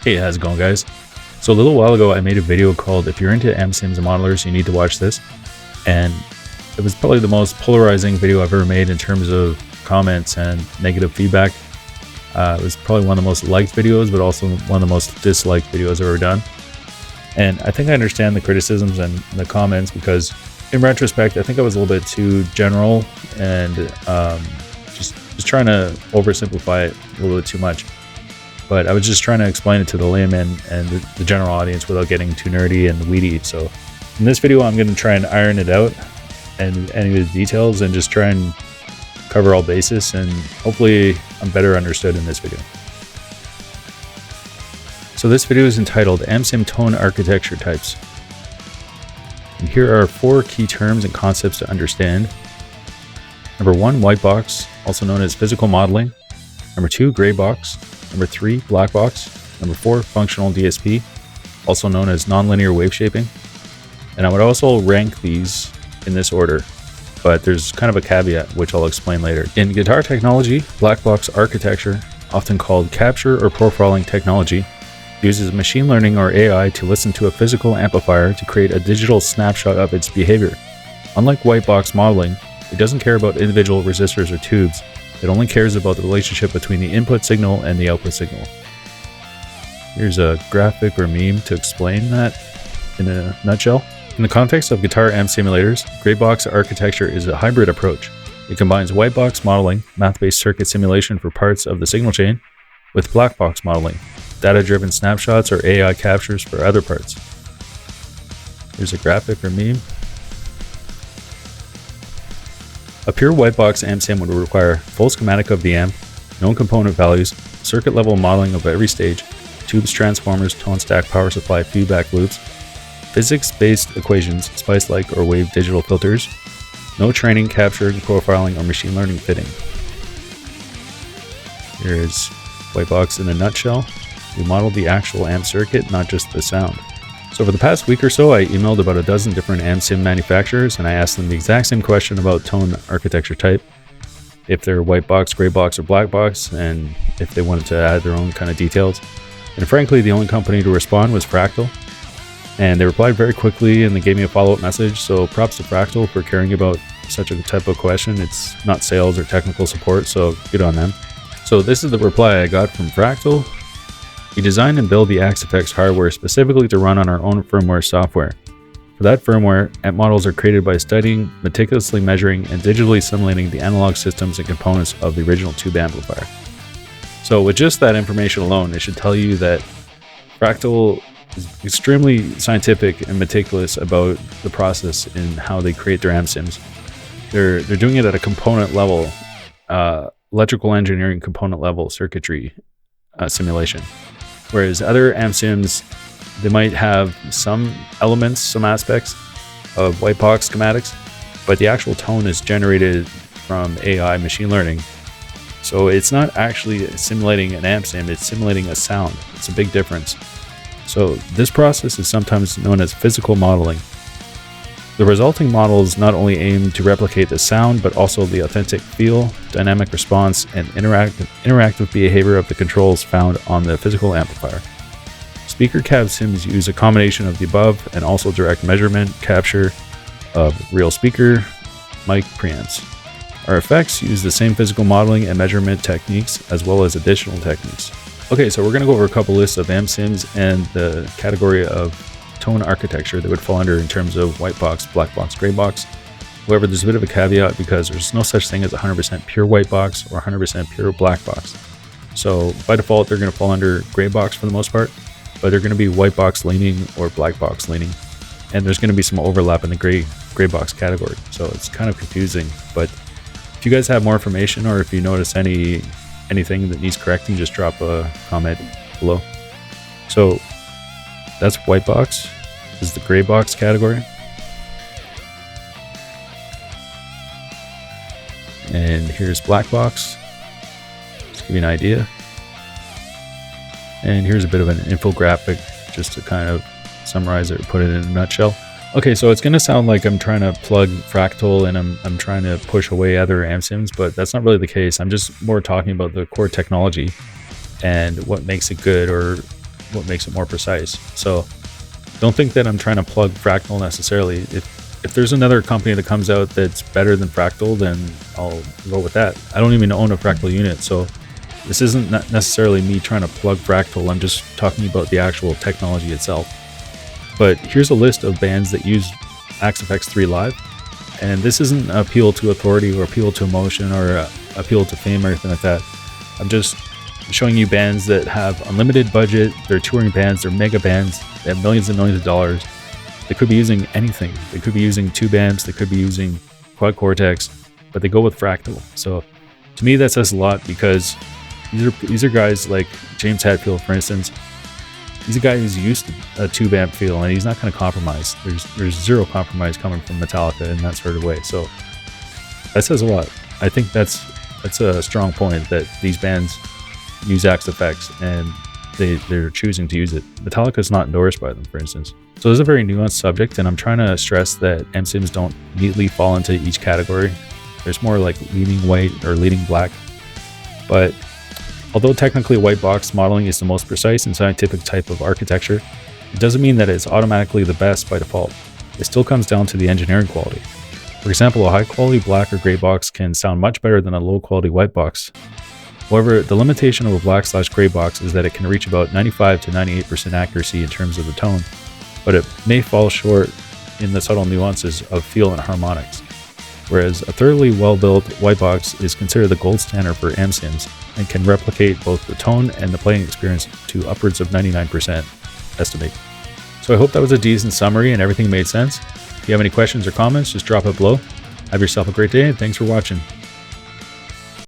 Hey, how's it going, guys? So a little while ago, I made a video called "If you're into MSIMs and modelers, you need to watch this," and it was probably the most polarizing video I've ever made in terms of comments and negative feedback. It was probably one of the most liked videos, but also one of the most disliked videos I've ever done. And I think I understand the criticisms and the comments because, in retrospect, I think I was a little bit too general and just trying to oversimplify it a little bit too much. But I was just trying to explain it to the layman and the general audience without getting too nerdy and weedy. So in this video, I'm going to try and iron it out and any of the details and just try and cover all bases, and hopefully I'm better understood in this video. So this video is entitled MSIM Tone Architecture Types. And here are 4 key terms and concepts to understand. Number 1, white box, also known as physical modeling. Number 2, gray box. Number 3, black box. Number 4, functional DSP, also known as nonlinear wave shaping. And I would also rank these in this order, but there's kind of a caveat, which I'll explain later. In guitar technology, black box architecture, often called capture or profiling technology, uses machine learning or AI to listen to a physical amplifier to create a digital snapshot of its behavior. Unlike white box modeling, it doesn't care about individual resistors or tubes. It only cares about the relationship between the input signal and the output signal. Here's a graphic or meme to explain that in a nutshell. In the context of guitar amp simulators, gray box architecture is a hybrid approach. It combines white box modeling, math-based circuit simulation for parts of the signal chain, with black box modeling, data-driven snapshots or AI captures for other parts. Here's a graphic or meme. A pure white box amp sim would require full schematic of the amp, known component values, circuit level modeling of every stage, tubes, transformers, tone stack, power supply, feedback loops, physics-based equations, spice-like or wave digital filters, no training, capturing, profiling, or machine learning fitting. Here's white box in a nutshell. We modeled the actual amp circuit, not just the sound. So for the past week or so, I emailed about a dozen different amp sim manufacturers, and I asked them the exact same question about tone architecture type, if they're white box, gray box, or black box, and if they wanted to add their own kind of details. And frankly, the only company to respond was Fractal, and they replied very quickly and they gave me a follow-up message. So props to Fractal for caring about such a type of question. It's not sales or technical support, so good on them. So this is the reply I got from Fractal. We designed and build the Axe-Fx hardware specifically to run on our own firmware software. For that firmware, amp models are created by studying, meticulously measuring, and digitally simulating the analog systems and components of the original tube amplifier. So with just that information alone, it should tell you that Fractal is extremely scientific and meticulous about the process in how they create their amp sims. They're doing it at a component level, electrical engineering component level circuitry simulation. Whereas other amp sims, they might have some elements, some aspects of white box schematics, but the actual tone is generated from AI machine learning. So it's not actually simulating an amp sim, it's simulating a sound. It's a big difference. So this process is sometimes known as physical modeling. The resulting models not only aim to replicate the sound, but also the authentic feel, dynamic response, and interactive behavior of the controls found on the physical amplifier. Speaker cab sims use a combination of the above and also direct measurement, capture of real speaker, mic preamps. Our effects use the same physical modeling and measurement techniques as well as additional techniques. Okay, so we're going to go over a couple lists of amp sims and the category of tone architecture that would fall under in terms of white box, black box, gray box. However, there's a bit of a caveat because there's no such thing as 100% pure white box or 100% pure black box. So by default, they're going to fall under gray box for the most part, but they're going to be white box leaning or black box leaning. And there's going to be some overlap in the gray box category. So it's kind of confusing, but if you guys have more information or if you notice anything that needs correcting, just drop a comment below. So that's white box. This is the gray box category. And here's black box, just to give you an idea. And here's a bit of an infographic just to kind of summarize it or put it in a nutshell. Okay, so it's going to sound like I'm trying to plug Fractal and I'm trying to push away other amp sims, but that's not really the case. I'm just more talking about the core technology and what makes it good, or what makes it more precise. So don't think that I'm trying to plug Fractal necessarily. If there's another company that comes out that's better than Fractal, then I'll go with that. I don't even own a Fractal unit, so this isn't necessarily me trying to plug Fractal. I'm just talking about the actual technology itself. But here's a list of bands that use Axe-FX 3 Live, and this isn't an appeal to authority or appeal to emotion or appeal to fame or anything like that. I'm just showing you bands that have unlimited budget. They're touring bands, they're mega bands, they have millions and millions of dollars. They could be using anything. They could be using tube amps, they could be using quad cortex, but they go with Fractal. So to me that says a lot, because these are guys like James Hetfield, for instance. He's a guy who's used to a tube amp feel, and he's not going to compromise. There's zero compromise coming from Metallica in that sort of way. So that says a lot. I think that's a strong point, that these bands use Axe-FX and they're choosing to use it. Metallica is not endorsed by them, for instance. So this is a very nuanced subject, and I'm trying to stress that MSIMs don't neatly fall into each category. There's more like leaning white or leaning black. But although technically white box modeling is the most precise and scientific type of architecture, it doesn't mean that it's automatically the best by default. It still comes down to the engineering quality. For example, a high quality black or gray box can sound much better than a low quality white box. However, the limitation of a black/gray box is that it can reach about 95 to 98% accuracy in terms of the tone, but it may fall short in the subtle nuances of feel and harmonics. Whereas a thoroughly well-built white box is considered the gold standard for MSIMs and can replicate both the tone and the playing experience to upwards of 99% estimate. So I hope that was a decent summary and everything made sense. If you have any questions or comments, just drop it below. Have yourself a great day, and thanks for watching.